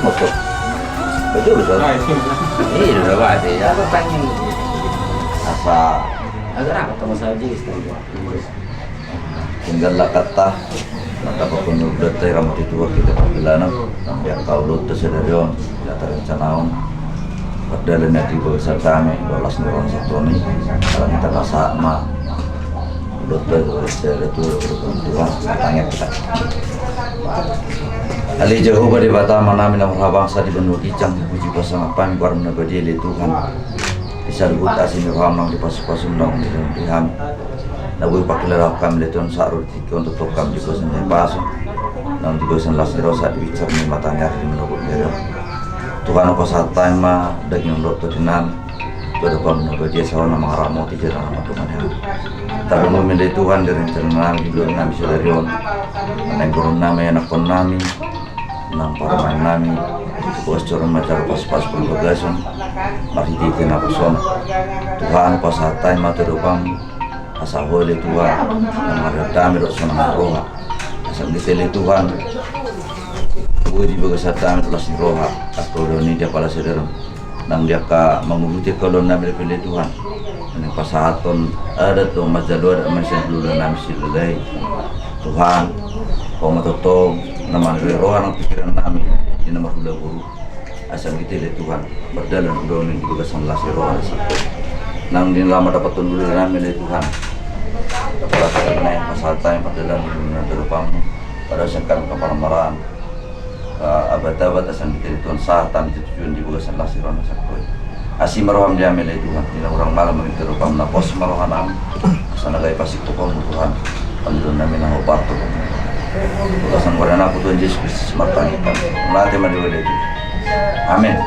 masuk. Betul betul. Ini udah pasti ya. Aku pengen Asa agar apa sama saja istilah. tinggal lah kata pakunyo dati ramot itu kita pagilano nang biar kau luto sa daryon yata rin sa naon pagdala na di ba sa kami dolas ni ron sa toni alam kita kasama luto itu tuan tanya kita Ali Jehovah di Batama namin ang habangsa di Banu Kicang puji pasang apam parang nabadili Tuhan disargut asin roham nang dipasu-pasun nang dihan nabuy pakilala kami dito sa arutiko untuk kami di kosan ng paso nang di kosan las rosa di wicap ni matanya di menukot nila Tuhan ako sa time ma daging loto dinan todo pa menugod sa na mga ramo ti jera na Tuhan ya tapi mo mili Tuhan dari ternalang di luar namin sa daryon nang gurun namin anak pon namin nang paramain namin bukas coron macar pas-pas pembagasan makititin ako son Tuhan ako sa time ma todo pang asa hole Tuhan yang maradami ro sa mga roha asam ditili Tuhan buhay di baga sa dami tulas ni roha at todo ni dia pala sedero nang dia ka mangubuti kolon namin pilih Tuhan nang pasahaton ada to majalo ada masin lula namin silulay Tuhan kau matotong naman roha ng pikiran namin di na mahula-hulu asam ditili Tuhan berdalan doon di baga sa las ni roha sa nang din lama dapat tundul namin ni Tuhan para sa kanay pasata yung pagdalan ng dalupang para sa kami kaparamaraan abad-abad asan dito sa tan tujuan di bugas ang lasiron sa koy asi maroham dia mele Tuhan ina urang malam ng dalupang na pos marohan ang sa nagay pasik ko mo Tuhan pagdalan namin ang oparto bugas ang warana po Tuhan Jesus Kristus martanitan natin madiwala dito amen.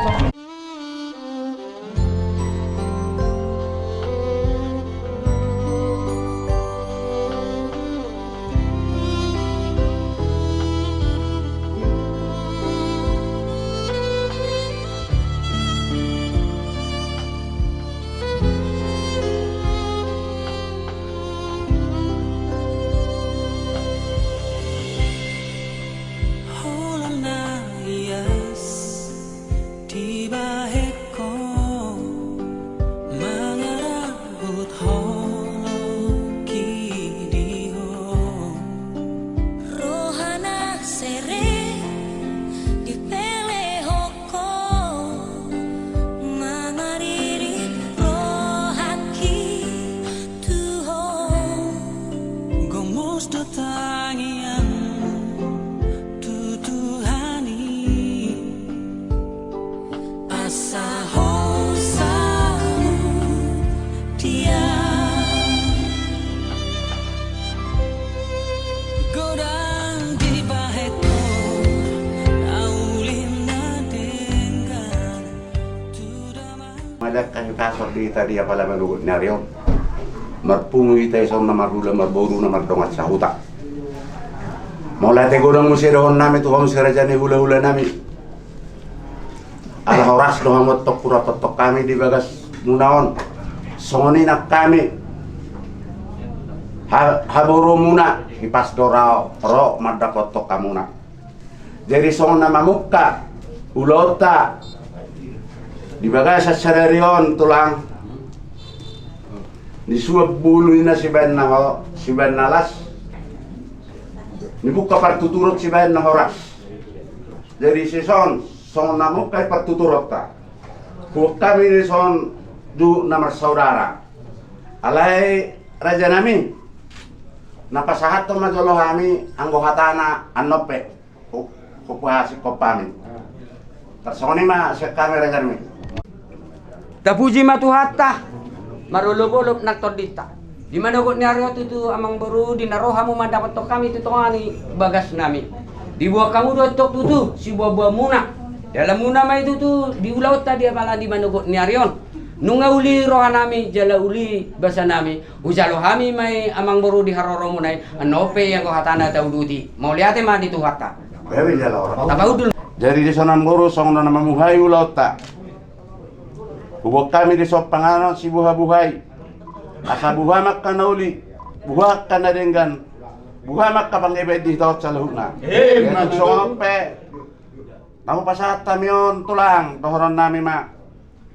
Kami pasok di tadi pala malugod na riyon. Marpungi tayo sa marhula, marboru na mardongat sa huta. Mula tayo ng musiroon namin, tukang musira dyan, hula-hula namin. Alang oras, doon mo tok kami di bagas munaon. Songoninak kami. Haburo muna, ipasdorao, ro, mardakotok ka muna. Jadi songon na mamukka, ulota, di baga sa sararion tulang ni suwab buluy na si Ben Nalas ni buka partuturot si Ben na horas dari si son namu kay partuturot ta kung kami ni son du namar saudara alay raja nami napasahat to majolo kami anggo hatana anope kupuhasi kopami tersoni ma sa kamera kami. Tapuji matuhata marulog-ulog nagtordita. Di manugot ni Aryo itu amang baru di naroha mo mandapat to kami itu tongani bagas nami. Di buah kamu dua tok tu si buah-buah muna. Dalam muna ma itu tu di ulaut tadi apala di manugot ni Aryon. Nunga uli roha nami jala uli basa nami. Ujalo kami may amang baru di haroro munay anope yang ko hatana tauduti. Mau lihat ma di tuhata. Bewi jala orang. Tapaudul. Jadi di sana guru song na mamuhay ulaut ta. Huwag kami di sa pangano si buha-buhay. Asa buhamak ka na uli, buha ka na dinggan, buhamak ka pang ibed dito sa luhuna. Amen. So, Namu pasat tamion tulang tohoron nami mak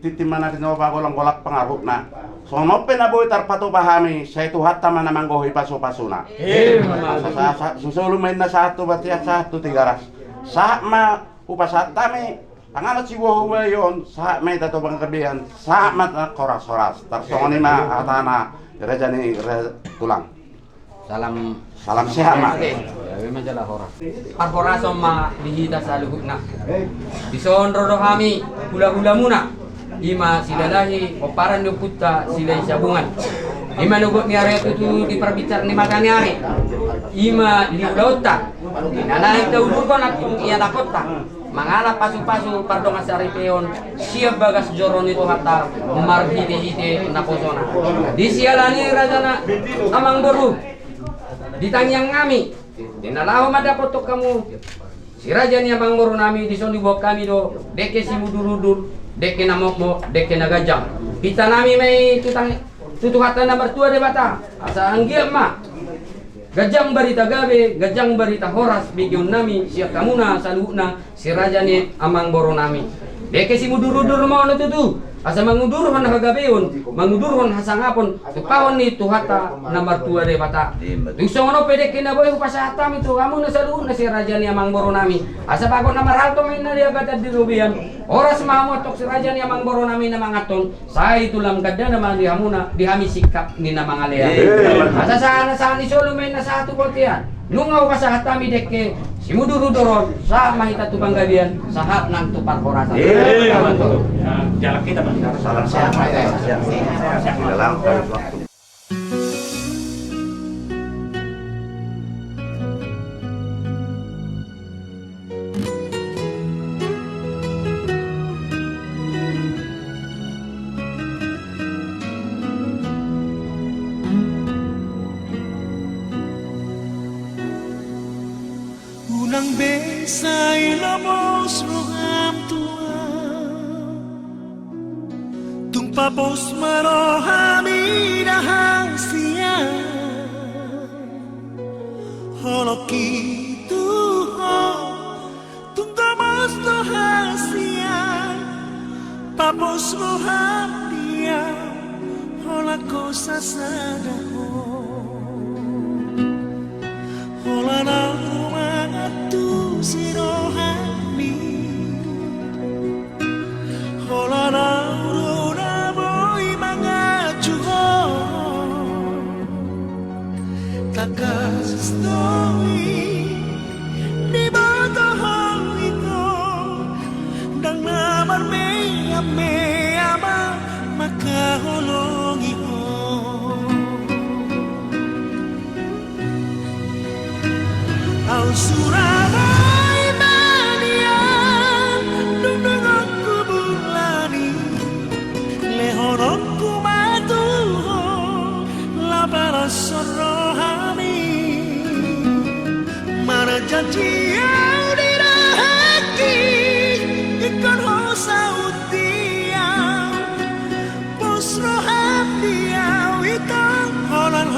titim mana dino bagolong golak pengaruh na. Sono penaboy tarpatu pahami saya tu hatta mana manggohi pasu-pasuna. Susulu main na satu batiak satu tiga ras. Saat ma upasat tami pangalat si wohwe yon saat ma tato bang kebian saat ma koras-koras tarsongoni ma atana rejani tulang. Salam sehat mak. Majalah horas. Parporaso ma dihita sa luhut na. Disonro do kami hula-hula muna. Ima silalahi oparan do putta silai sabungan. Ima nugot ni area itu diperbicar ni makani hari. Ima di lauta. Nanai tau dukon atung iya dakota. Mangala pasu-pasu pardong asari peon siap bagas joron itu hatta marhite-hite naposona. Disialani rajana amang boru. Ditangyang ngami. Dinalaho madapot to kamu. Si raja ni amang boru nami dison dibawa kami do deke si mudur-udur. Deke namokmo, deke nagajang. Kita nami may tutuhatan na bertua de bata. Asa anggil ma. Gajang barita gabe, gajang barita horas bigyon nami siya kamuna saluhna si raja ni amang boro nami. Deke si mudur-udur mo na tutu. Asa mangudurhon nakagabeon, mangudurhon hasangapon, tupahon ni tuhata na mertua de bata. Tusong pede kinaboy upasata mi tu kamu na saluhna si raja ni amang boro nami. Asa bago na maralto may na dia gata di rubian. Oras mamotok si raja ni amang boro nami na mangaton, sa itulam gada naman di hamuna, di hami sikap ni na mga lea. Asa saan ni solo may na sa atu botian. Nungaw ka sa hatami deke si mudurudoron sa mahita tu panggabian sahat nang tupar korasan. Jalan kita Pak. Salam sehat mak. Dalam waktu. Unang beses ay lamos roham tua tung papos marohami dahang siya holoki tuho tung gamos dohang siya papos roham dia holako sasadaho holana tu sirohami holana uruna boy mangajuho takas story di bawah itu dang namar me ama makaholongi ho au Surabaya manian dundung aku bulani lehorokku matuho lapara sorohami mana janji yang dirahaki ikan hosa utiau pos roham diau ikan holan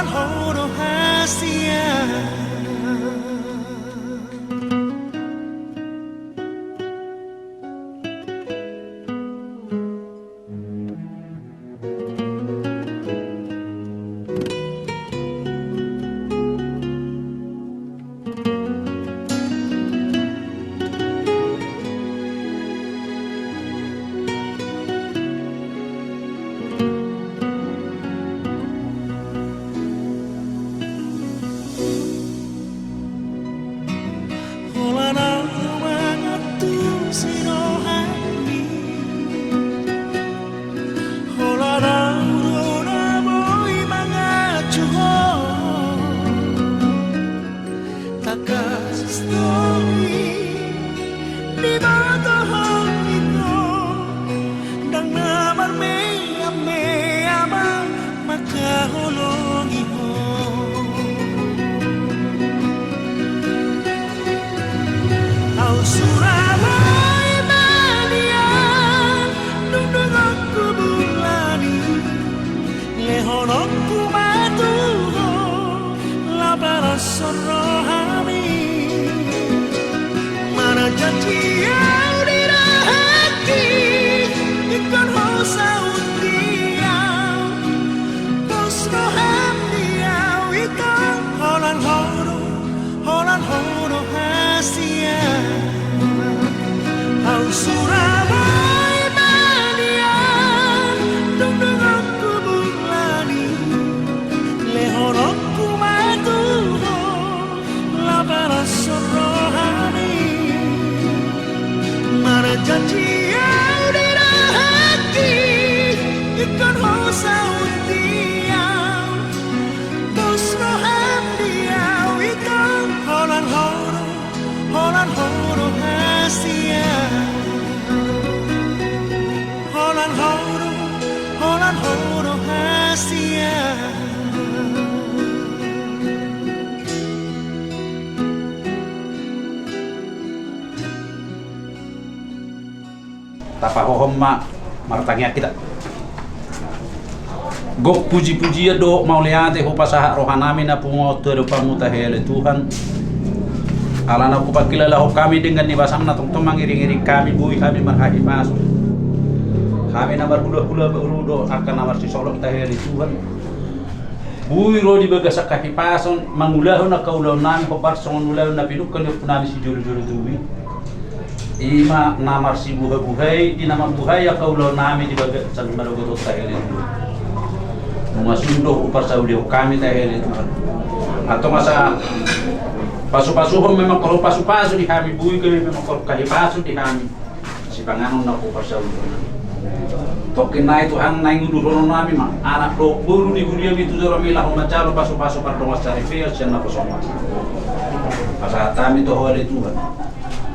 horo hasia. Surabaya manian dundung aku bulani lehonokku matuho lapara sorohami Mana janji yang dirahaki ikan hosa utiau Bosro hamdiau ikan Holan horo hasia Au Surabaya manian Dung aku bulani Lehorokku matuho Labara rohani Mana janji yang dirahaki ikan hosa utiau Bosro hamdiau ikan Holan horo hasia Holan horo hasia Tapa hohom martangnya kita. Gok puji-puji ya do mau lihat ho pasaha rohanami na pungo terpamuta hele Tuhan. Alana ku pakilala ho kami dengan nibasam na tong mangiring-iring kami bui kami marhahipas. Kami namar hula-hula berudo akan namar si solok ta hele Tuhan. Bui ro di bagas kahipason mangulahu na kaulau nami ho parsongon ulahu na pinukan yo punami si juru-juru tuwi. Ima namar si buhay di nama buhay ya kaulau nami di bagat san marogoto tahele mga sundo upar sa uliw kami tahele Tuhan atau masa pasu-pasuhon memang kalau pasu-pasu di kami buhay kami memang kalau kahipaso di kami si panganon na upar sa uliw tokin na Tuhan na yung udurono nami anak lo buru di guliam itu doro milah umacalo pasu-pasu pardongas sa rifeas siya na pasoma asa tami to hole Tuhan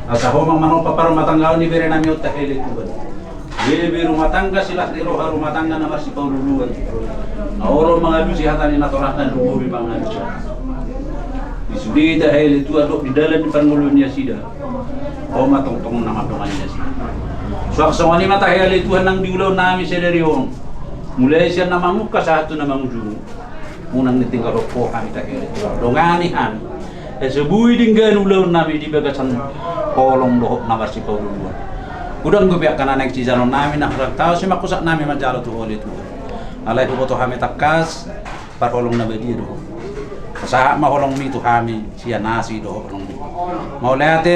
asa homang manong paparong matanggaw ni bere nami otak hele Tuhan. Bebe rumah tangga silah di roha rumah tangga na marsi paululuan. Aoro mga lusi hatani na torahna lububi mga lusi. Disudita hele Tuhan dok di dalam pangulun niya sida. O matong-tong nama doman niya sida. Suaksawani mata hele Tuhan nang diulaw nami sa dariyon. Mulai siya na mamuka sa ato na mangujung. Munang nitinggal roko kami ta hele Tuhan. Donganihan. Sebuih dinggan ulau nami di bagasan kolong dohok namar si paululuan. Udang gue biak kana naik cijalon nami nak tahu si makusak nami majalo tu oleh tu. Alai tu boto kami takas par kolong nabi dia dohok. Sa ma kolong mi tu kami sia nasi dohok kolong. Mau lihat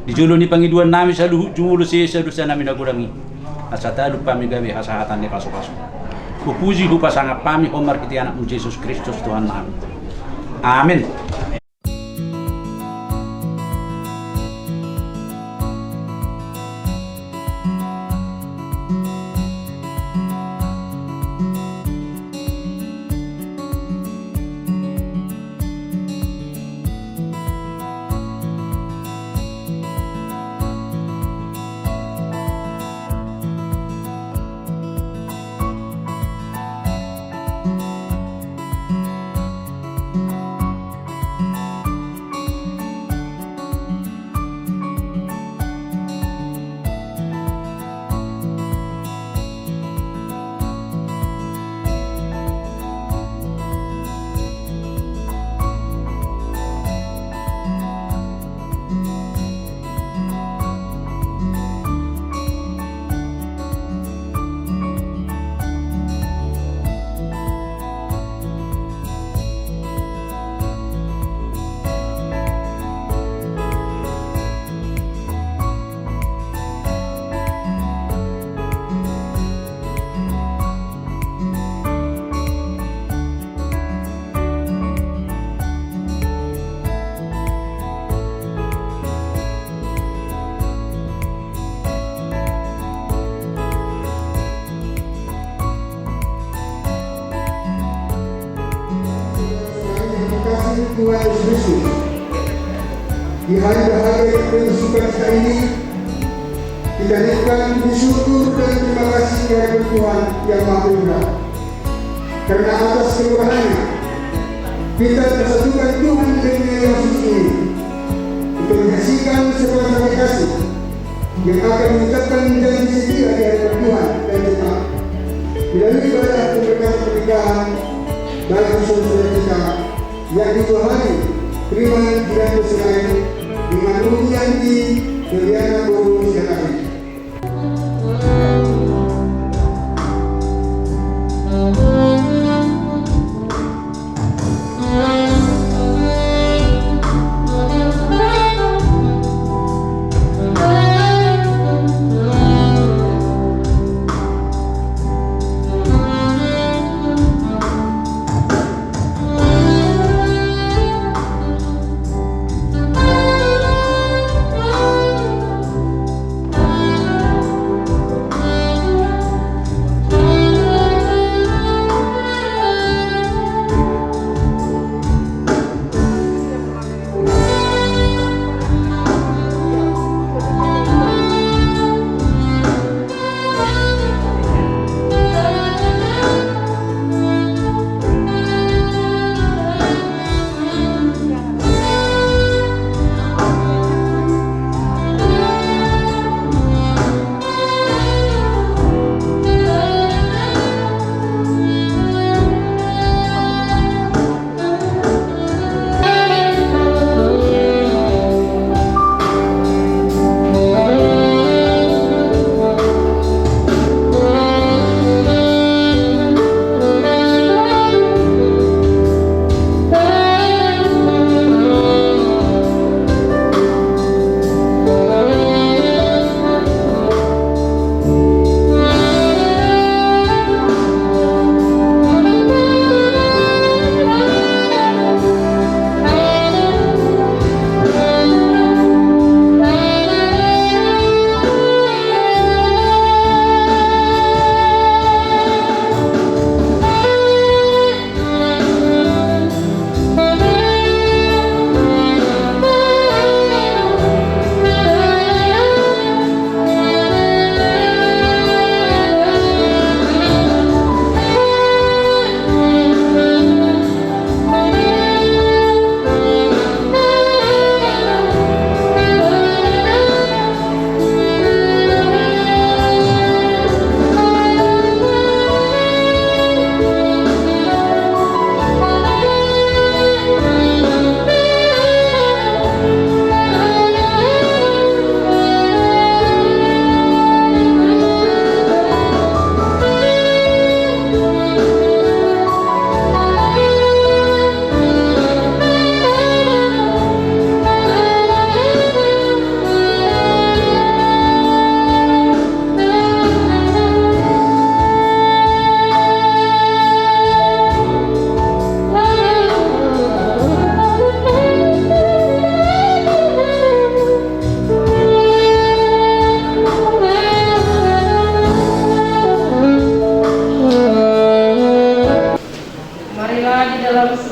di julu ni pangiduan nami sa julu si sedusa nami nagurangi. Asata lupa mi gawe hasahatan ni paso-paso. Kupuji ku pasangap pami omar kiti anak Yesus Kristus Tuhan nami. Amin. Tuhan Yesus Kristus. Di hari bahagia penuh sukacita ini, kita nikahkan bersyukur dan terima kasih kepada Tuhan yang Maha Murah. Karena atas kemurahannya, kita tersatukan Tuhan dengan yang suci ini untuk menyaksikan sebuah kasih yang akan mengucapkan janji setia di hadapan Tuhan dan jemaat. Melalui ibadah pemberkatan pernikahan bagi saudara kita yang dituahani terima dan berserah dengan janji Liliana Bobo Sianari.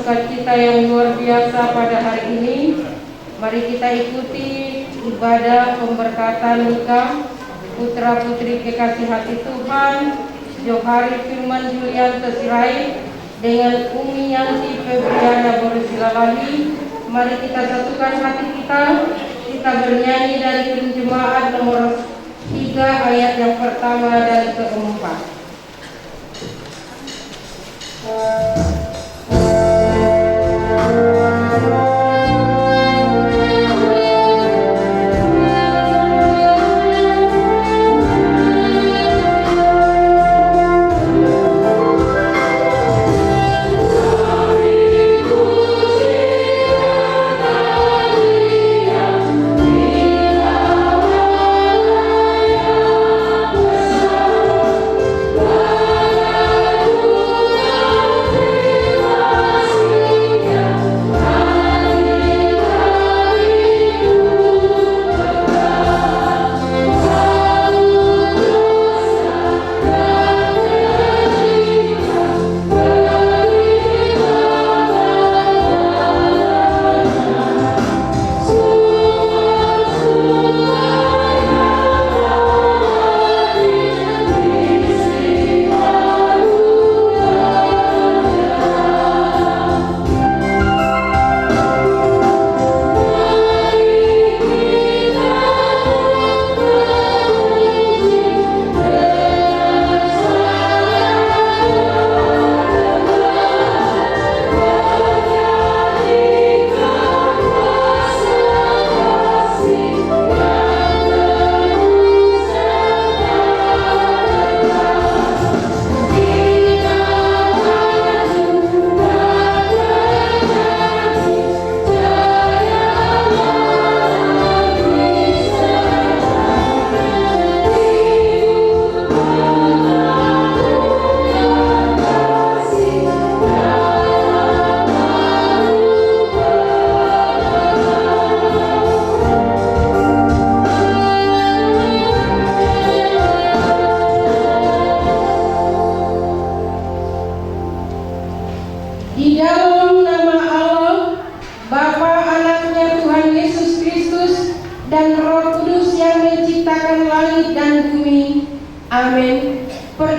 sukacita yang luar biasa pada hari ini. Mari kita ikuti ibadah pemberkatan nikah putra putri kekasih hati Tuhan Johari Firman Julian Sirait dengan Umi Yanti Febriana Borusilalahi. Mari kita satukan hati kita bernyanyi dari Jemaat nomor 3 ayat yang pertama dan keempat.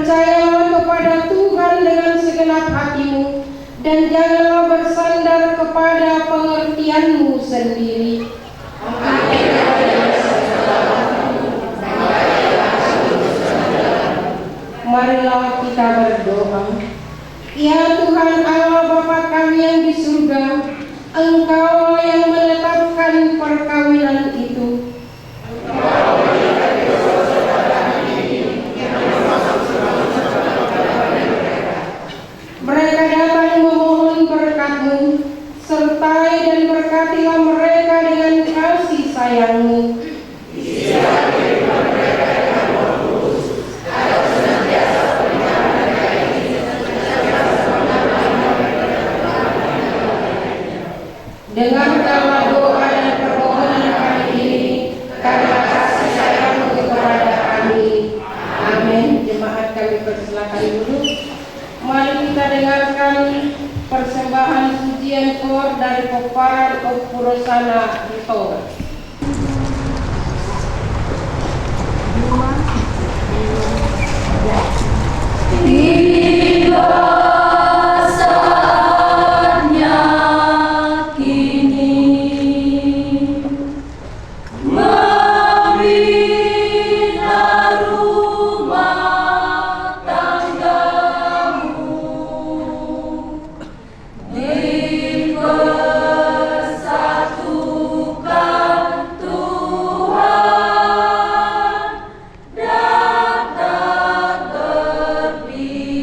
Percayalah kepada Tuhan dengan segenap hatimu dan janganlah bersandar kepada pengertianmu sendiri. Marilah kita berdoa. Ya Tuhan Allah Bapa kami yang di surga, Engkau yang menetapkan perkawinan itu. Mereka datang memohon berkat-Mu, sertai dan berkatilah mereka dengan kasih sayang-Mu. Dengarkanlah doa dan permohonan kami ini karena kasih sayang-Mu kepada kami. Amin. Jemaat kami persilakan duduk. Mari kita dengarkan persembahan pujian kor dari Koparan Purosana Rito. Tuhan datang terpilih.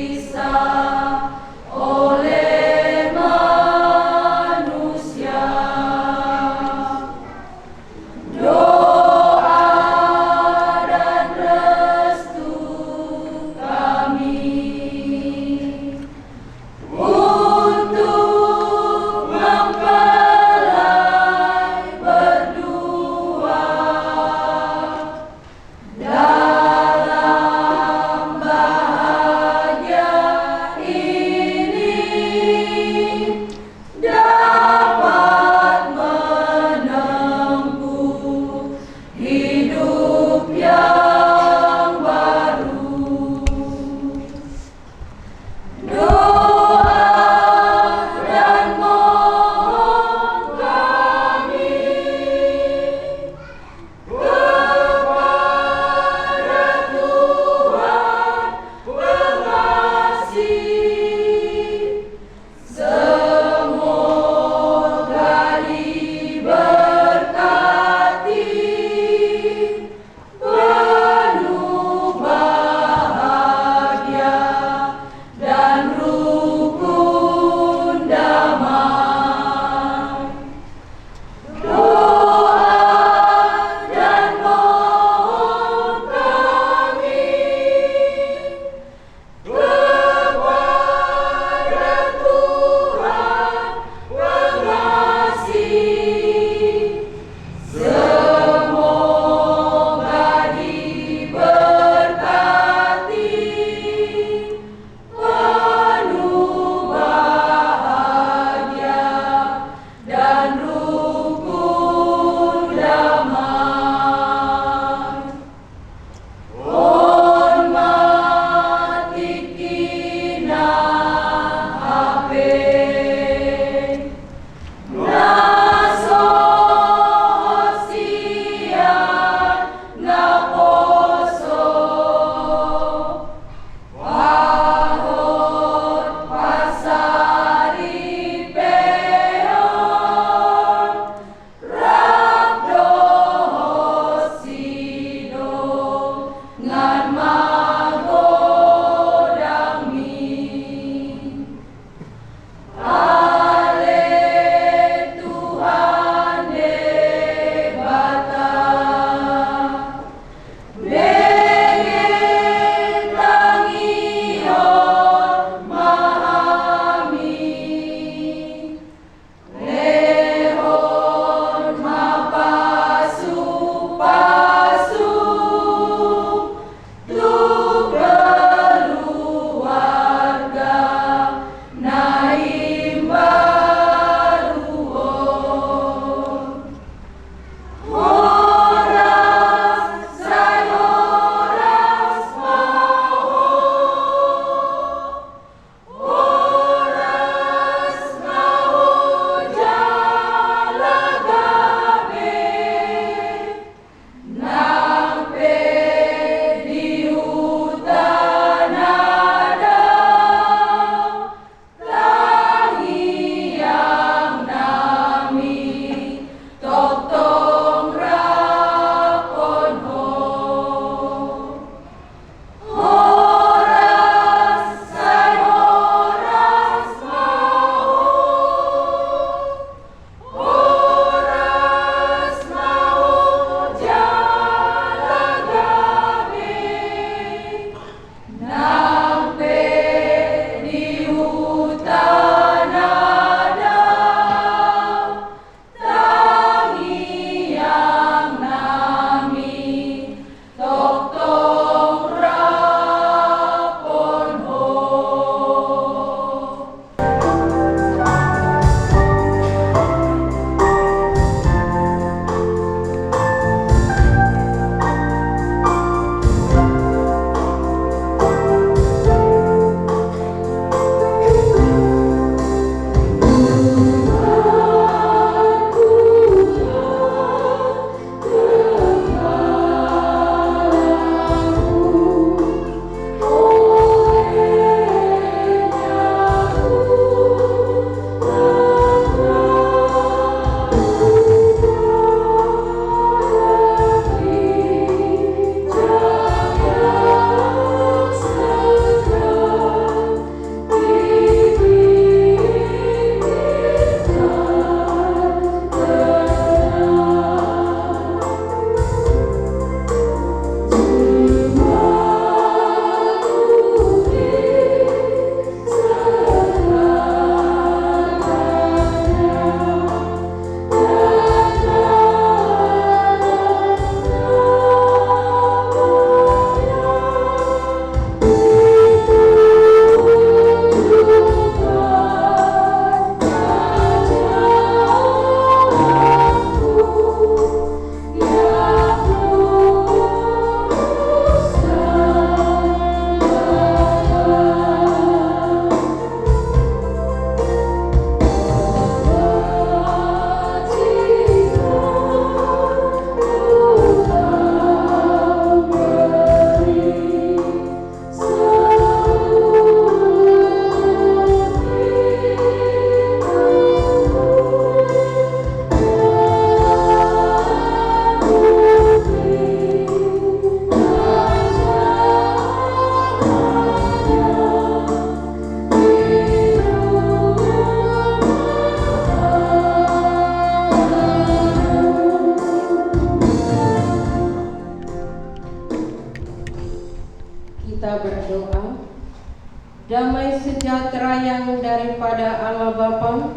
terayang daripada Allah Bapa,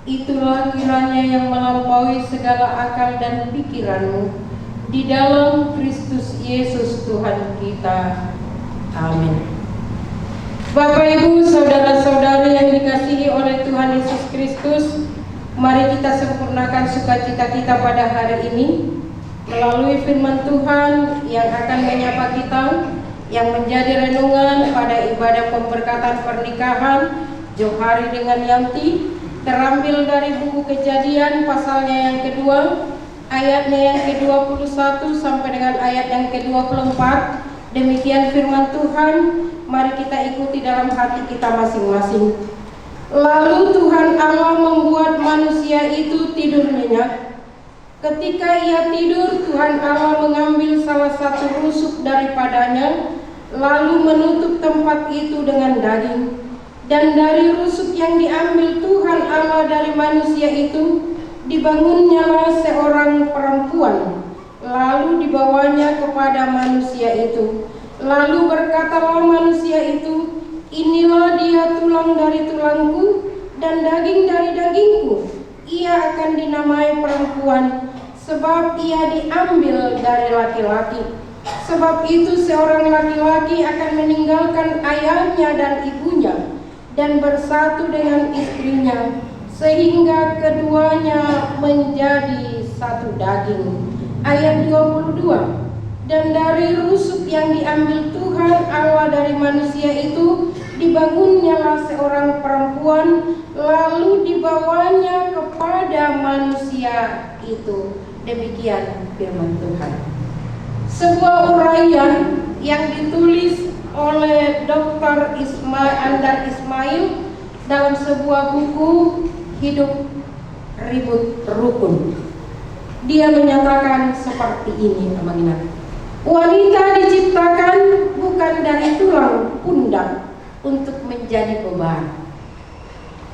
itulah kiranya yang melampaui segala akal dan pikiranmu di dalam Kristus Yesus Tuhan kita. Amin. Bapak, Ibu, saudara-saudari yang dikasihi oleh Tuhan Yesus Kristus, mari kita sempurnakan sukacita kita pada hari ini melalui firman Tuhan yang akan menyapa kita, yang menjadi renungan pada ibadah pemberkatan pernikahan Johari dengan Yanti, terambil dari buku Kejadian pasalnya yang kedua, ayatnya yang ke-21 sampai dengan ayat yang ke-24. Demikian firman Tuhan, mari kita ikuti dalam hati kita masing-masing. Lalu Tuhan Allah membuat manusia itu tidur nyenyak. Ketika ia tidur, Tuhan Allah mengambil salah satu rusuk daripadanya, lalu menutup tempat itu dengan daging. Dan dari rusuk yang diambil Tuhan Allah dari manusia itu, dibangunnyalah seorang perempuan, lalu dibawanya kepada manusia itu. Lalu berkatalah manusia itu, inilah dia tulang dari tulangku dan daging dari dagingku. Ia akan dinamai perempuan, sebab ia diambil dari laki-laki. Sebab itu seorang laki-laki akan meninggalkan ayahnya dan ibunya dan bersatu dengan istrinya, sehingga keduanya menjadi satu daging. Ayat 22. Dan dari rusuk yang diambil Tuhan Allah dari manusia itu, dibangunnyalah seorang perempuan, lalu dibawanya kepada manusia itu. Demikian firman Tuhan. Sebuah uraian yang ditulis oleh Dr. Andar Ismail dalam sebuah buku Hidup Ribut Rukun. Dia menyatakan seperti ini, teman-teman. Wanita diciptakan bukan dari tulang pundak untuk menjadi beban,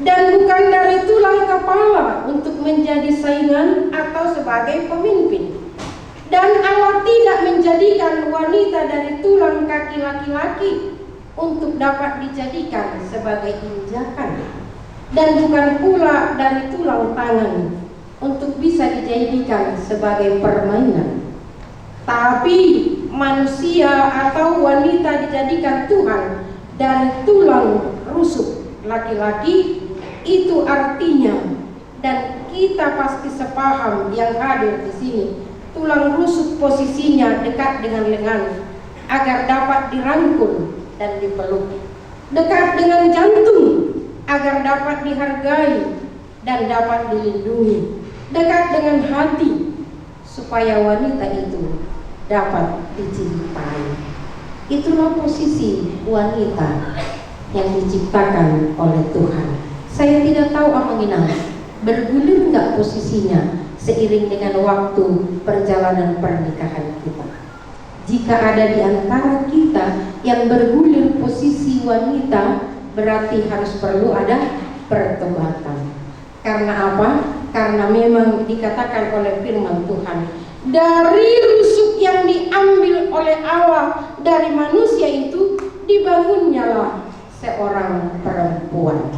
dan bukan dari tulang kepala untuk menjadi saingan atau sebagai pemimpin. Dan Allah tidak menjadikan wanita dari tulang kaki laki-laki untuk dapat dijadikan sebagai injakan, dan bukan pula dari tulang tangan untuk bisa dijadikan sebagai permainan. Tapi manusia atau wanita dijadikan Tuhan dari tulang rusuk laki-laki. Itu artinya, dan kita pasti sepaham yang hadir di sini, tulang rusuk posisinya dekat dengan lengan agar dapat dirangkul dan dipeluk, dekat dengan jantung agar dapat dihargai dan dapat dilindungi, dekat dengan hati supaya wanita itu dapat dicintai. Itulah posisi wanita yang diciptakan oleh Tuhan. Saya tidak tahu Amanginang bergulir enggak posisinya seiring dengan waktu perjalanan pernikahan kita. Jika ada di antara kita yang bergulir posisi wanita, berarti harus perlu ada pertobatan. Karena apa? Karena memang dikatakan oleh firman Tuhan, dari rusuk yang diambil oleh Allah dari manusia itu, dibangunnyalah seorang perempuan.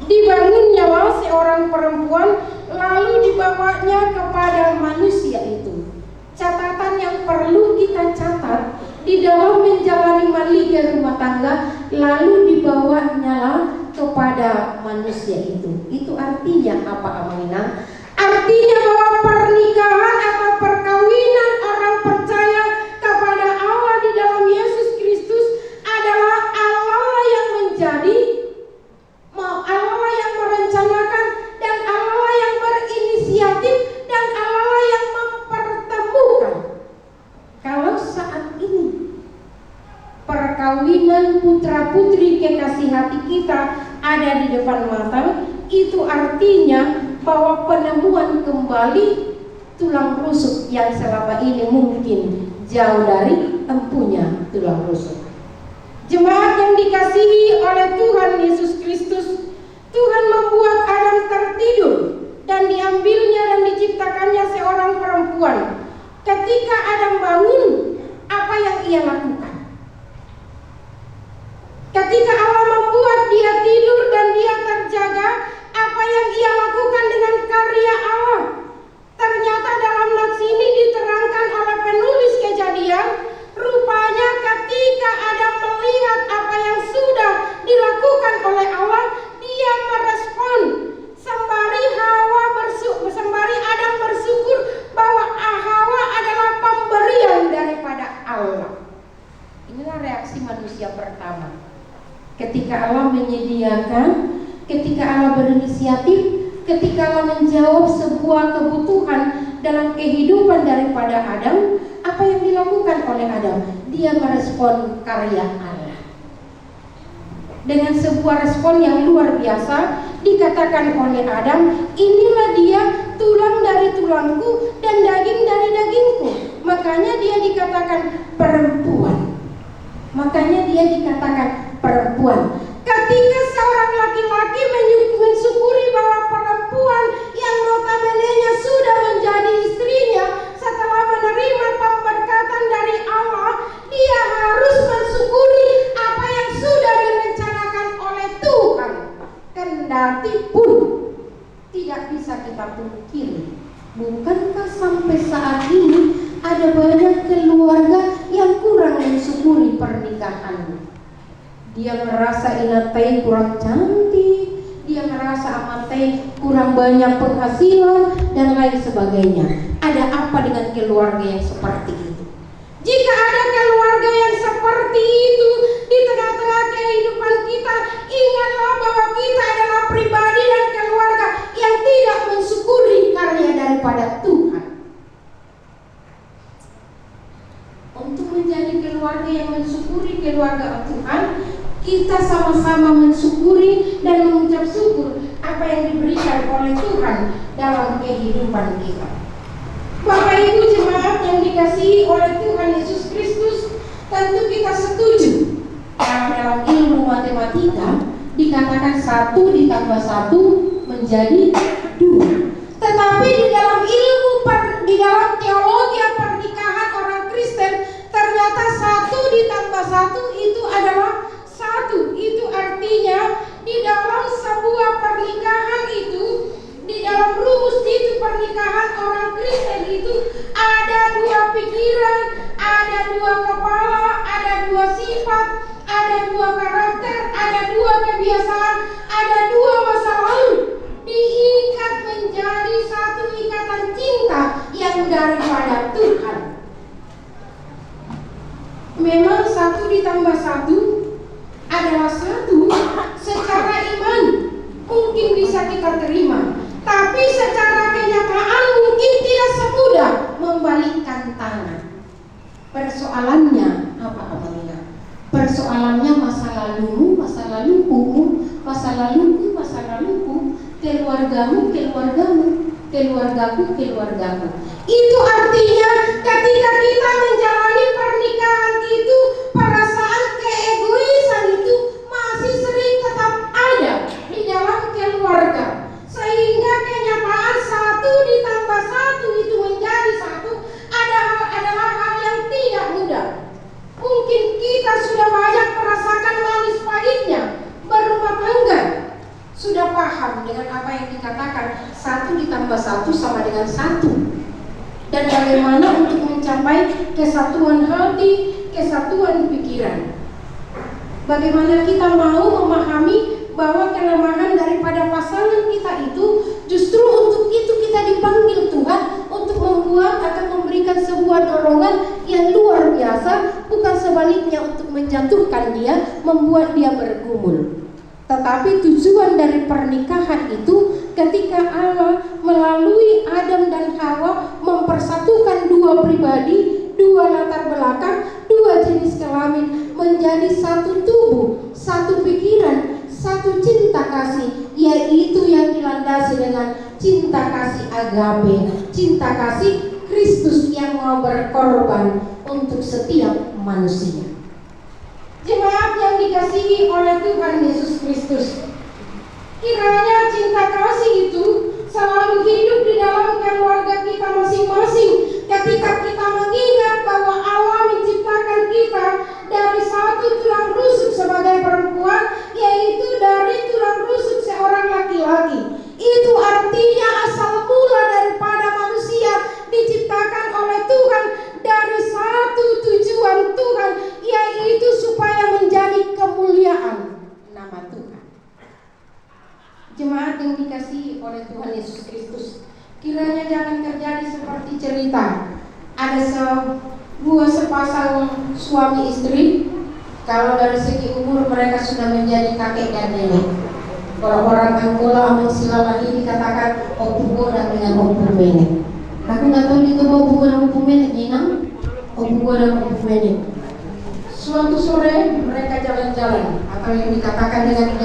Dibangunnyalah seorang perempuan, lalu dibawanya kepada manusia itu. Catatan yang perlu kita catat di dalam menjalani maliga rumah tangga, lalu dibawanyalah kepada manusia itu. Itu artinya apa, Amanina? Artinya bahwa pernikahan atau perkawinan orang percaya kepada Allah di dalam Yesus Kristus adalah Allah yang menjadi, Allah yang merencanakan, dan Allah yang berinisiatif, dan Allah yang mempertemukan. Kalau saat ini perkawinan putra-putri kekasih hati kita ada di depan mata, itu artinya bahwa penemuan kembali tulang rusuk yang selama ini mungkin jauh dari empunya tulang rusuk. Jemaat yang dikasihi oleh Tuhan Yesus Kristus, Tuhan membuat Adam tertidur dan diambilnya dan diciptakannya seorang perempuan. Ketika Adam bangun, apa yang ia lakukan? Ketika Allah membuat dia tidur dan ketika Allah menyediakan, ketika Allah berinisiatif, ketika Allah menjawab sebuah kebutuhan dalam kehidupan daripada Adam, apa yang dilakukan oleh Adam? Dia merespon karya Allah dengan sebuah respon yang luar biasa. Dikatakan oleh Adam, inilah dia, tulang dari tulangku dan daging dari dagingku. Makanya dia dikatakan perempuan. Makanya dia dikatakan perempuan. Ketika seorang laki-laki mensyukuri bahwa perempuan yang notabene-nya sudah menjadi istrinya setelah menerima pemberkatan dari Allah, dia harus mensyukuri apa yang sudah direncanakan oleh Tuhan. Kendati pun tidak bisa kita pungkiri, bukankah sampai saat ini ada banyak keluarga yang kurang mensyukuri pernikahannya? Dia merasa inatai kurang cantik, dia merasa amatai kurang banyak penghasilan dan lain sebagainya. Ada apa dengan keluarga yang seperti itu? Jika ada keluarga yang seperti itu di tengah-tengah kehidupan kita, ingatlah bahwa kita adalah pribadi dan keluarga yang tidak mensyukuri karya daripada Tuhan. Untuk menjadi keluarga yang mensyukuri keluarga Tuhan, kita sama-sama mensyukuri dan mengucap syukur apa yang diberikan oleh Tuhan dalam kehidupan kita. Bapak Ibu jemaat yang dikasihi oleh Tuhan Yesus Kristus, tentu kita setuju dalam ilmu matematika dikatakan 1 ditambah 1 menjadi 2. Tetapi di dalam di dalam teologi pernikahan orang Kristen, ternyata 1 ditambah 1 itu adalah 1. Itu artinya di dalam sebuah pernikahan itu, di dalam rumus itu pernikahan orang Kristen itu ada 2 pikiran, ada 2 kepala, ada 2 sifat, ada 2 karakter, ada 2 kebiasaan, ada 2 masa lalu, diikat menjadi satu ikatan cinta yang daripada Tuhan. Memang 1 ditambah 1 adalah 1 secara iman mungkin bisa kita terima, tapi secara kenyataan mungkin tidak semudah membalikkan tangan. Persoalannya apa apabila? Persoalannya masa lalumu, masa laluku, masa laluku, masa laluku, keluargamu, keluargamu, keluargaku, keluargamu. Itu artinya ketika kita menjalani pernikahan itu, perasaan keegoisan itu masih sering tetap ada di dalam keluarga. Sehingga kenyataan 1 ditambah 1 itu menjadi 1 adalah hal yang tidak mudah. Mungkin kita sudah banyak merasakan manis pahitnya berumah tangga, sudah paham dengan apa yang dikatakan 1 ditambah 1 sama dengan 1, dan bagaimana untuk mencapai kesatuan hati, kesatuan pikiran. Bagaimana kita mau memahami bahwa kelemahan daripada pasangan kita itu justru untuk itu kita dipanggil Tuhan untuk membuat atau memberikan sebuah dorongan yang luar biasa, bukan sebaliknya untuk menjatuhkan dia, membuat dia bergumul. Tetapi tujuan dari pernikahan itu ketika Allah melalui Adam dan Hawa mempersatukan 2 pribadi, 2 latar belakang, 2 jenis kelamin menjadi 1 tubuh, 1 pikiran, 1 cinta kasih, yaitu yang dilandasi dengan cinta kasih agape, cinta kasih Kristus yang mau berkorban untuk setiap manusia. Jemaat yang dikasihi oleh Tuhan Yesus Kristus, kiranya cinta kasih itu selalu hidup di dalam keluarga kita masing-masing. Ketika kita mengingat bahwa Allah menciptakan kita dari 1 tulang rusuk sebagai perempuan, yaitu dari tulang rusuk seorang laki-laki. Itu artinya asal mula daripada manusia diciptakan oleh Tuhan dari 1 tujuan Tuhan, yaitu supaya menjadi kemuliaan nama Tuhan. Jemaat yang dikasihi oleh Tuhan Yesus Kristus, kiranya jangan terjadi seperti cerita ada sebuah sepasang suami istri Kalau dari segi umur mereka sudah menjadi kakek dan nenek. Kalau orang Angkola Amon Silalahi dikatakan Opugoda dengan Opu Menek. Aku nggak tahu itu Opugoda Opu Menek Ninang. Opugoda Opu Menek. Suatu sore mereka jalan-jalan atau yang dikatakan dengan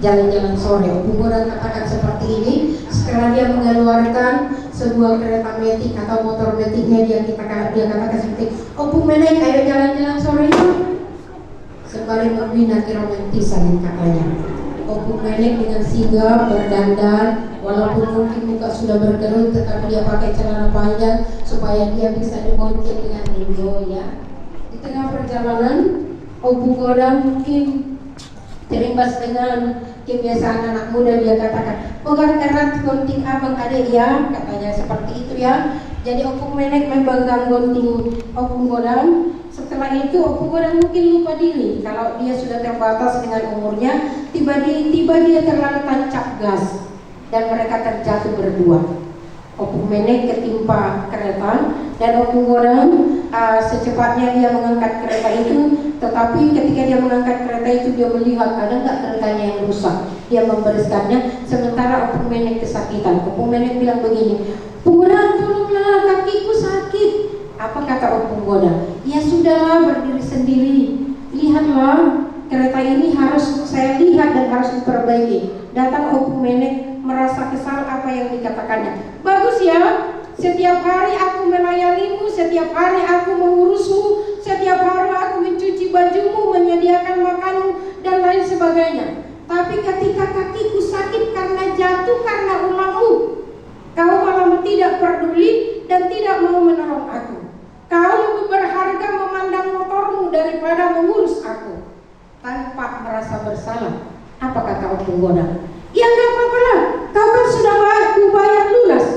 jalan-jalan sore. Opugoda katakan seperti ini. Setelah dia mengeluarkan sebuah kereta metik atau motor metiknya, dia katakan seperti Opu Menek, ayo jalan-jalan sore itu. Sembari membina keromantisan katanya. Opu Menek dengan sigap berdandan, walaupun mungkin muka sudah berkerut, tetapi dia pakai celana panjang supaya dia bisa dibonceng dengan enjoy ya. Di tengah perjalanan, Opugoda mungkin terimbas dengan kebiasaan anak muda, dia katakan, pegang erat gunting abang adek ya, katanya seperti itu ya. Jadi Opu Menek memegang gunting Opugoda. Setelah itu Opugoda mungkin lupa diri kalau dia sudah terbatas dengan umurnya. Tiba-tiba dia terlalu tancap gas dan mereka terjatuh berdua. Opu Menek ketimpa kereta dan Opugoda secepatnya dia mengangkat kereta itu. Tetapi ketika dia mengangkat kereta itu, dia melihat ada nggak keretanya yang rusak. Dia membereskannya sementara Opu Menek kesakitan. Opu Menek bilang begini, "Opugoda, tolonglah, kakiku sakit." Apa kata Opugoda? Ya sudahlah, berdiri sendiri. Lihatlah, kereta ini harus saya lihat dan harus diperbaiki. Datang Opu Menek merasa kesal apa yang dikatakannya. Bagus ya, setiap hari aku melayanimu, setiap hari aku mengurusmu, setiap hari aku mencuci bajumu, menyediakan makanmu dan lain sebagainya. Tapi ketika kakiku sakit karena jatuh karena ulahmu, kau malah tidak peduli dan tidak mau menolong aku. Kau lebih berharga memandang motormu daripada mengurus aku. Tanpa merasa bersalah, apa kata Opugoda? Ya nggak apa-apa lah, kau kan sudah bayar lunas.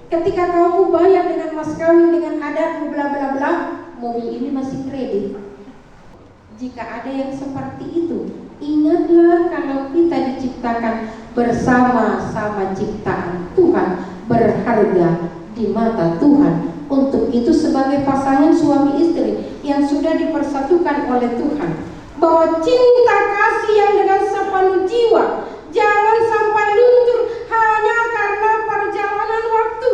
Ketika kau bayar dengan mas kawin, dengan adatmu bla bla bla, mobil ini masih kredit. Jika ada yang seperti itu, ingatlah kalau kita diciptakan bersama-sama ciptaan Tuhan, berharga di mata Tuhan. Untuk itu sebagai pasangan suami istri yang sudah dipersatukan oleh Tuhan, bahwa cinta kasih yang dengan sepenuh jiwa jangan sampai luntur hanya karena perjalanan waktu.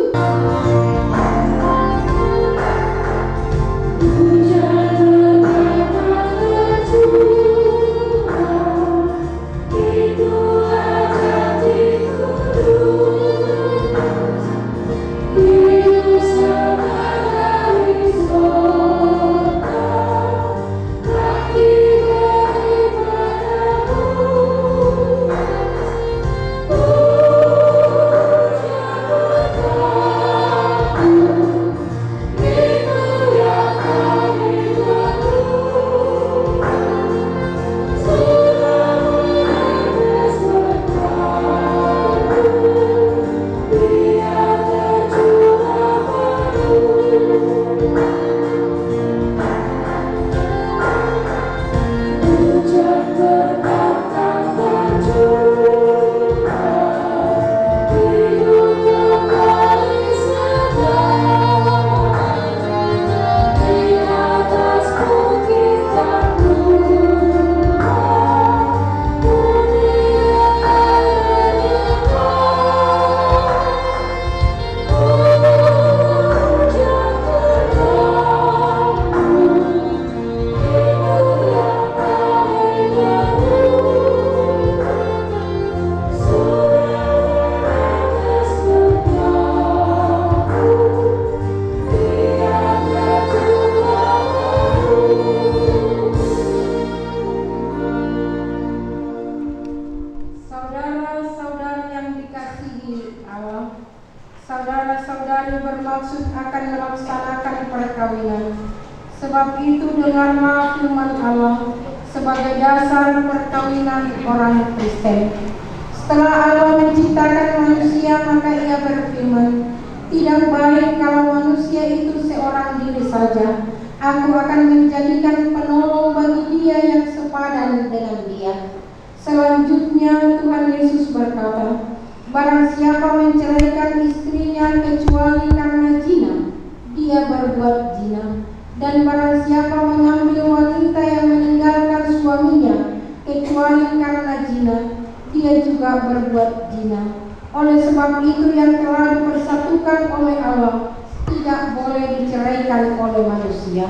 Saudara-saudari bermaksud akan melaksanakan perkawinan. Sebab itu dengarlah firman Allah sebagai dasar perkawinan orang Kristen. Setelah Allah menciptakan manusia, maka Ia berfirman, tidak baik kalau manusia itu seorang diri saja. Aku akan menjadikan penolong bagi dia yang sepadan dengan dia. Selanjutnya Tuhan Yesus berkata, barang siapa menceraikan istrinya kecuali karena zina, dia berbuat zina. Dan barang siapa mengambil wanita yang meninggal kekecualian karena zina, dia juga berbuat zina. Oleh sebab itu yang telah dipersatukan oleh Allah tidak boleh diceraikan oleh manusia.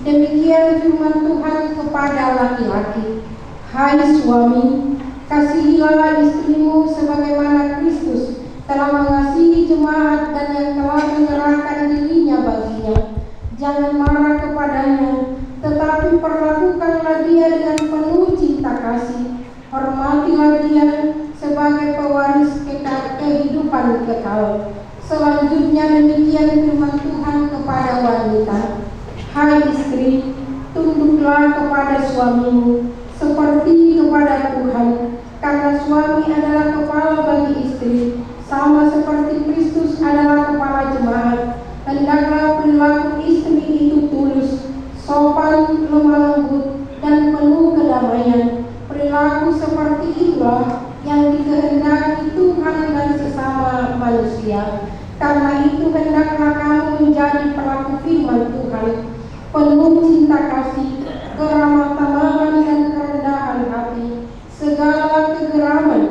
Demikian firman Tuhan kepada laki-laki, hai suami, kasihilah istrimu sebagaimana Kristus telah mengasihi jemaat dan yang telah menyerahkan dirinya baginya. Jangan marah kepadanya, tetapi perlakukanlah dia dengan penuh cinta kasih. Hormatilah dia sebagai pewaris kehidupan kekal. Selanjutnya demikian firman Tuhan kepada wanita, hai istri, tunduklah kepada suamimu seperti kepada Tuhan, karena suami adalah kepala bagi istri, sama seperti Kristus adalah kepala jemaat. Hendaklah perilaku istri itu tulus, sopan, lemah lembut, dan penuh kedamaian. Perilaku seperti itulah yang dikehendaki Tuhan dan sesama manusia. Karena itu hendaklah kamu menjadi pelaku firman Tuhan, penuh cinta kasih, keramah tamahan dan kerendahan hati, segala kegeraman,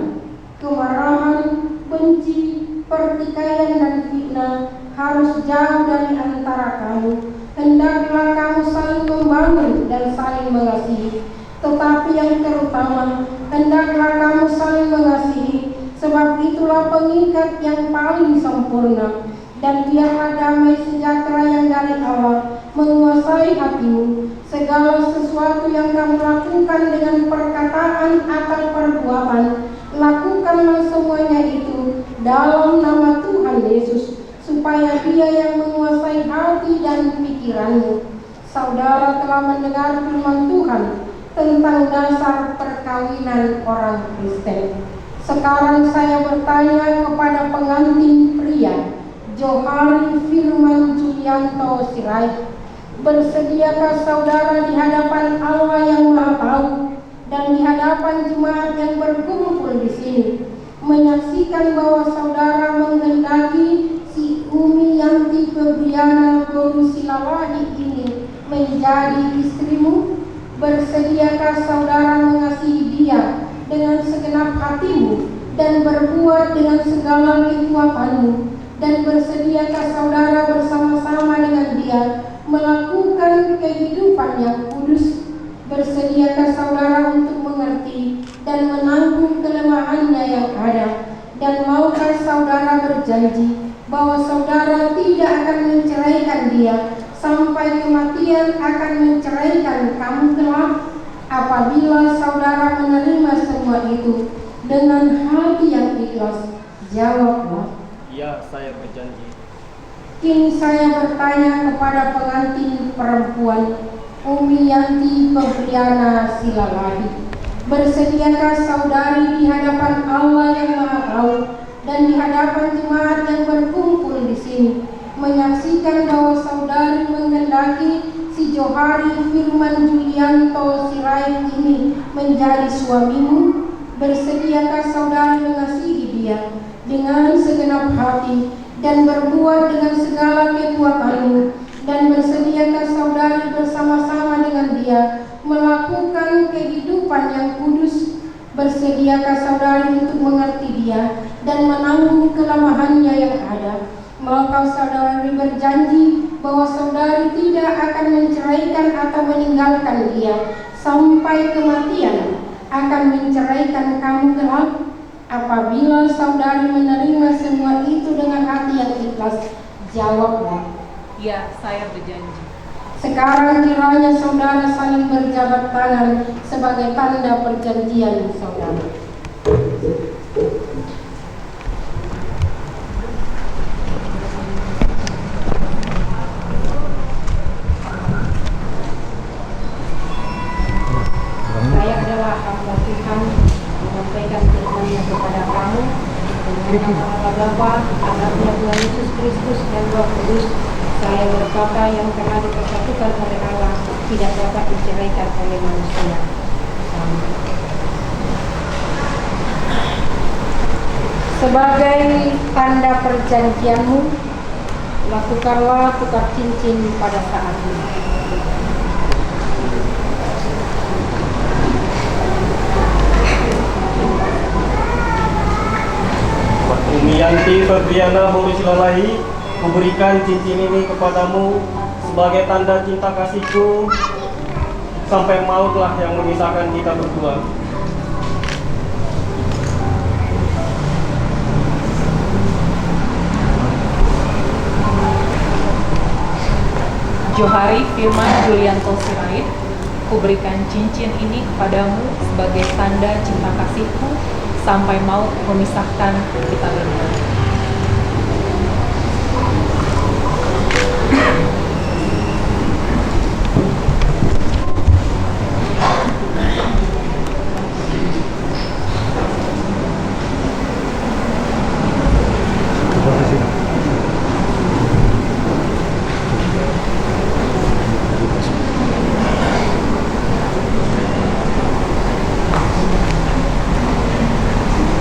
kemarahan, benci, pertikaian dan fitnah harus jauh dari antara kamu. Hendaklah kamu saling membangun dan saling mengasihi. Tetapi yang terutama, hendaklah kamu saling mengasihi, sebab itulah pengikat yang paling sempurna. Dan biarlah damai sejahtera yang dari Allah menguasai hatimu. Segala sesuatu yang kamu lakukan dengan perkataan atau perbuatan, lakukanlah semuanya itu dalam nama Tuhan Yesus, supaya Dia yang menguasai hati dan pikiranmu. Saudara telah mendengar firman Tuhan tentang dasar perkawinan orang Kristen. Sekarang saya bertanya kepada pengantin pria, Johari Firman Julianto Sirait, bersediakah saudara di hadapan Allah yang Maha Tahu dan di hadapan jemaat yang berkumpul di sini menyaksikan bahwa saudara menghendaki si Umi Yanti Febriana Borusilawadi ini menjadi istrimu? Bersediakah saudara mengasihi dia dengan segenap hatimu dan berbuat dengan segala kekuatanmu? Dan bersediakah saudara bersama-sama dengan dia melakukan kehidupan yang kudus? Bersediakah saudara untuk mengerti dan menanggung kelemahannya yang ada? Dan maukah saudara berjanji bahwa saudara tidak akan menceraikan dia sampai kematian akan menceraikan kamu kelak? Apabila saudara menerima semua itu dengan hati yang ikhlas, jawablah, ya, saya berjanji. Kini saya bertanya kepada pengantin perempuan Umi Yanti Febriana Silalahi, bersediakah saudari di hadapan Allah yang Maha Tahu dan di hadapan jemaat yang berkumpul di sini menyaksikan bahwa saudari menghendaki si Johari Firman Julianto Sirait ini menjadi suamimu? Bersediakah saudari mengasihi dia dengan segenap hati dan berbuat dengan segala kekuatanmu? Dan bersediakah saudari bersama-sama dengan dia melakukan kehidupan yang kudus? Bersediakah saudari untuk mengerti dia dan menanggung kelemahannya yang ada? Maukah saudari berjanji bahwa saudari tidak akan menceraikan atau meninggalkan dia sampai kematian akan menceraikan kamu kelak? Apabila saudari menerima semua itu dengan hati yang ikhlas, jawablah, Ya, saya berjanji. sekarang kiranya saudara saling berjabat tangan sebagai tanda perjanjian saudara. Saya adalah hamba Tuhan menyampaikan firman-Nya kepada kamu dengan nama Allah Bapa, Anaknya Tuhan Yesus Kristus dan Roh Kudus. Saya berkata yang telah dipersatukan oleh Allah tidak dapat diceraikan oleh manusia. Amin. Sebagai tanda perjanjianmu, lakukanlah tukar cincin pada saat ini. Mianti Febriana Borusilalahi, kuberikan cincin ini kepadamu sebagai tanda cinta kasihku sampai mautlah yang memisahkan kita berdua. Johari Firman Julianto Sirait, kuberikan cincin ini kepadamu sebagai tanda cinta kasihku sampai maut memisahkan kita berdua.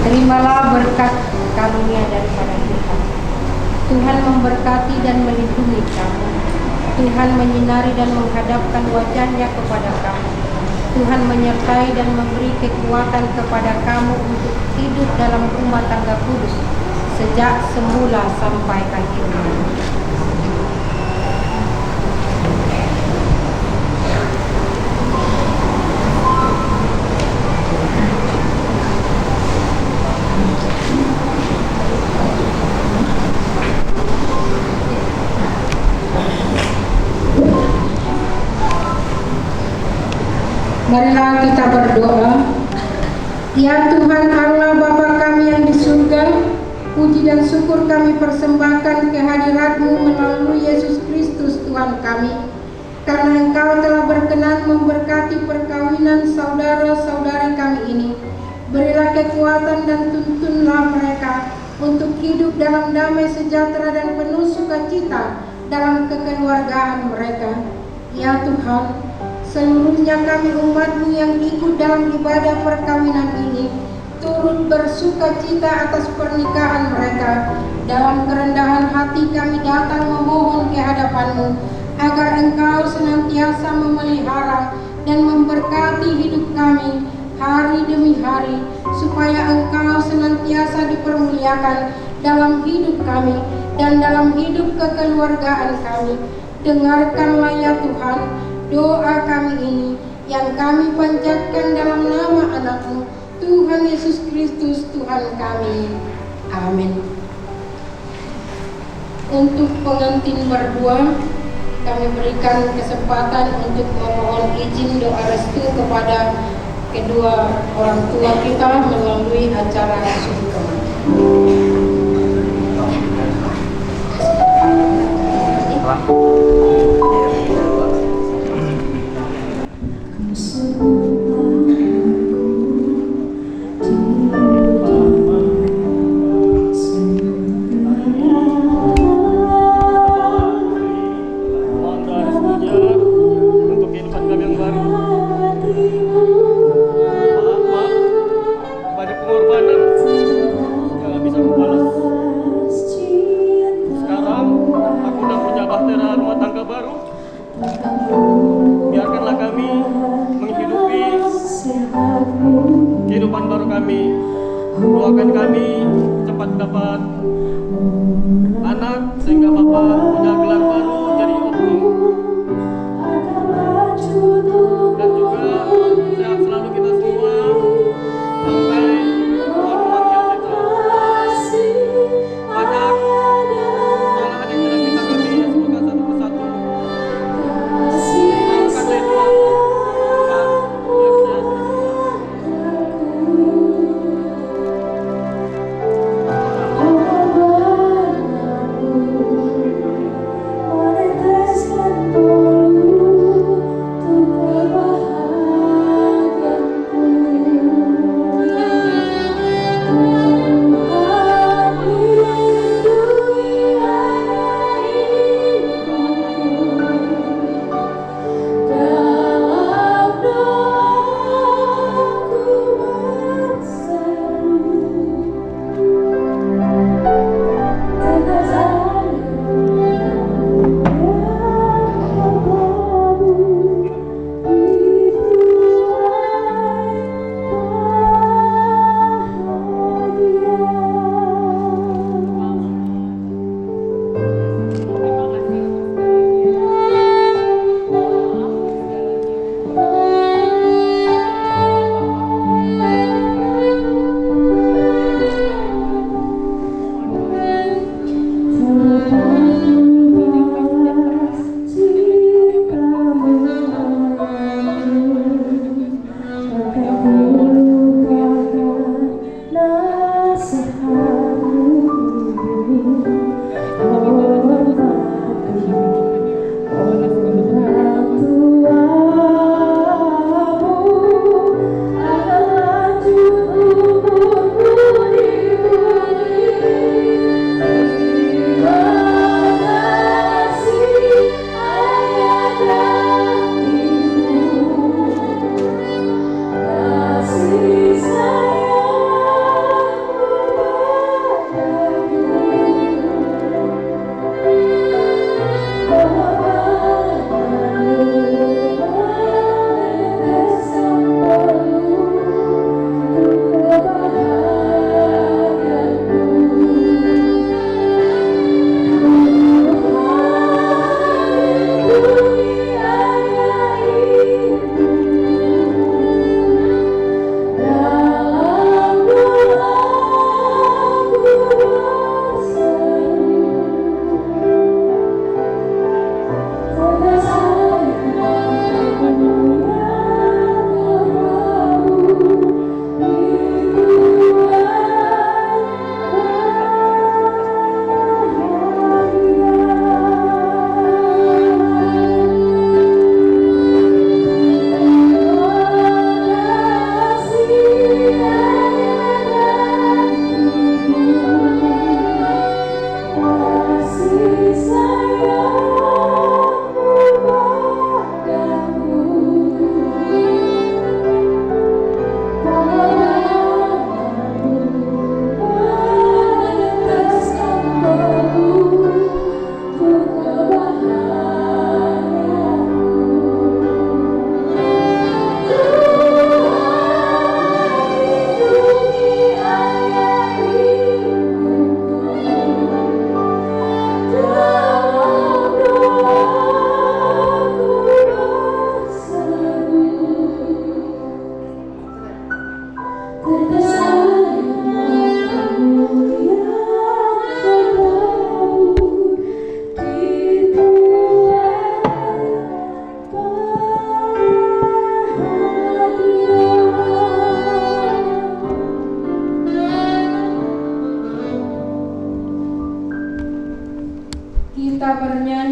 Terimalah berkat karunia daripada Tuhan. Tuhan memberkati dan melindungi kamu. Tuhan menyinari dan menghadapkan wajahnya kepada kamu. Tuhan menyertai dan memberi kekuatan kepada kamu untuk hidup dalam rumah tangga kudus sejak semula sampai akhirnya. Marilah kita berdoa. Ya Tuhan Allah Bapa kami yang di surga, puji dan syukur kami persembahkan kehadirat-Mu melalui Yesus Kristus Tuhan kami. Karena Engkau telah berkenan memberkati perkawinan saudara-saudari kami ini. Berilah kekuatan dan tuntunlah mereka untuk hidup dalam damai sejahtera dan penuh sukacita dalam kekeluargaan mereka. Ya Tuhan, seluruhnya kami umat-Mu yang ikut dalam ibadah perkawinan ini turut bersuka cita atas pernikahan mereka. Dalam kerendahan hati kami datang memohon ke hadapan-Mu agar Engkau senantiasa memelihara dan memberkati hidup kami hari demi hari, supaya Engkau senantiasa dipermuliakan dalam hidup kami dan dalam hidup kekeluargaan kami. Dengarkanlah ya Tuhan doa kami ini yang kami panjatkan dalam nama anak-Mu, Tuhan Yesus Kristus Tuhan kami. Amin. Untuk pengantin berdua, kami berikan kesempatan untuk memohon izin doa restu kepada kedua orang tua kita melalui acara syukur. Kehidupan baru kami, doakan kami cepat dapat anak sehingga Bapak punya gelar baru jadi opung, dan juga sehat selalu kita semua sampai Tuhan memanggil kita. Banyak kesalahan yang tidak bisa kami sebutkan satu persatu. Maafkanlah itu Tuhan.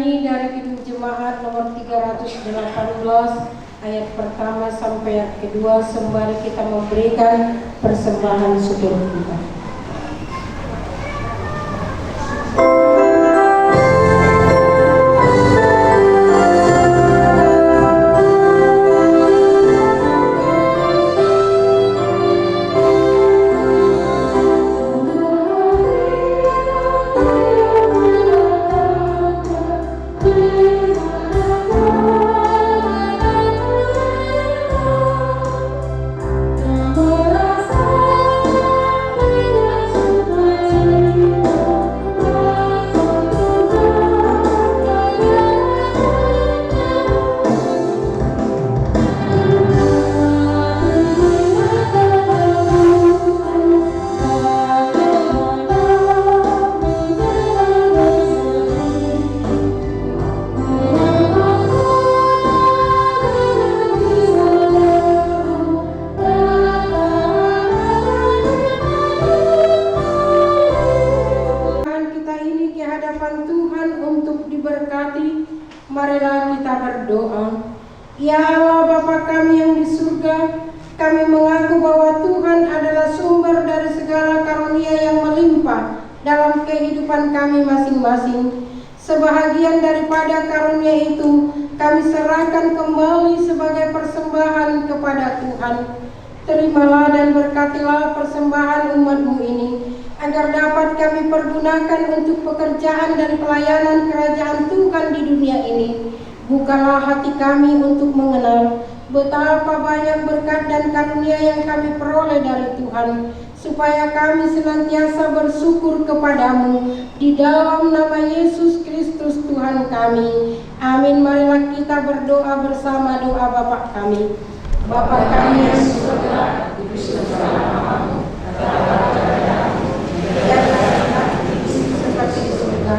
nyanyi dari Kidung Jemaat nomor 318 ayat pertama sampai ayat kedua. Sembari kita memberikan persembahan syukur kita. Marilah kita berdoa. Ya Allah Bapa kami yang di surga, kami mengaku bahwa Tuhan adalah sumber dari segala karunia yang melimpah dalam kehidupan kami masing-masing. Sebahagian daripada karunia itu kami serahkan kembali sebagai persembahan kepada Tuhan. Terimalah dan berkatilah persembahan umat-Mu ini, agar dapat kami pergunakan untuk pekerjaan dan pelayanan kerajaan Tuhan di dunia ini. Bukalah hati kami untuk mengenal betapa banyak berkat dan karunia yang kami peroleh dari Tuhan, supaya kami senantiasa bersyukur kepadamu di dalam nama Yesus Kristus Tuhan kami. Amin. Marilah kita berdoa bersama doa Bapa kami. Bapa kami yang di surga, dikuduskanlah namamu, seperti di surga.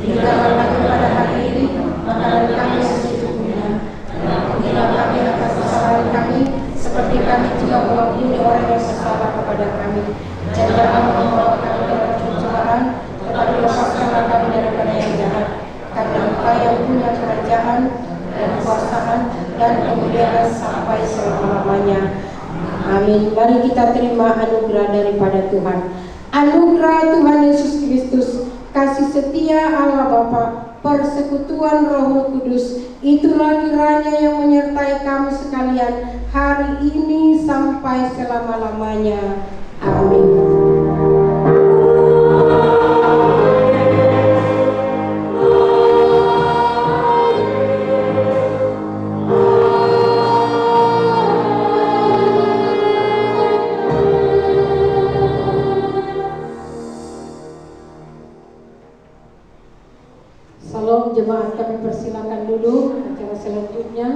Berikanlah kami pada hari ini makanan kami secukupnya, dan ampunilah kami atas kesalahan kami, seperti kami juga mengampuni orang yang bersalah kepada kami. Janganlah membawa kami dalam pencobaan, tetapi lepaskanlah kami daripada yang jahat. Karena Engkau yang punya kerajaan dan kekuasaan dan kemuliaan sampai selama-lamanya. Amin. Mari kita terima anugerah daripada Tuhan. Anugerah Tuhan Yesus Kristus, kasih setia Allah Bapa, persekutuan Roh Kudus, itulah kiranya yang menyertai kami sekalian hari ini sampai selama-lamanya. Amin. Salam jemaat, kami persilakan duduk acara selanjutnya.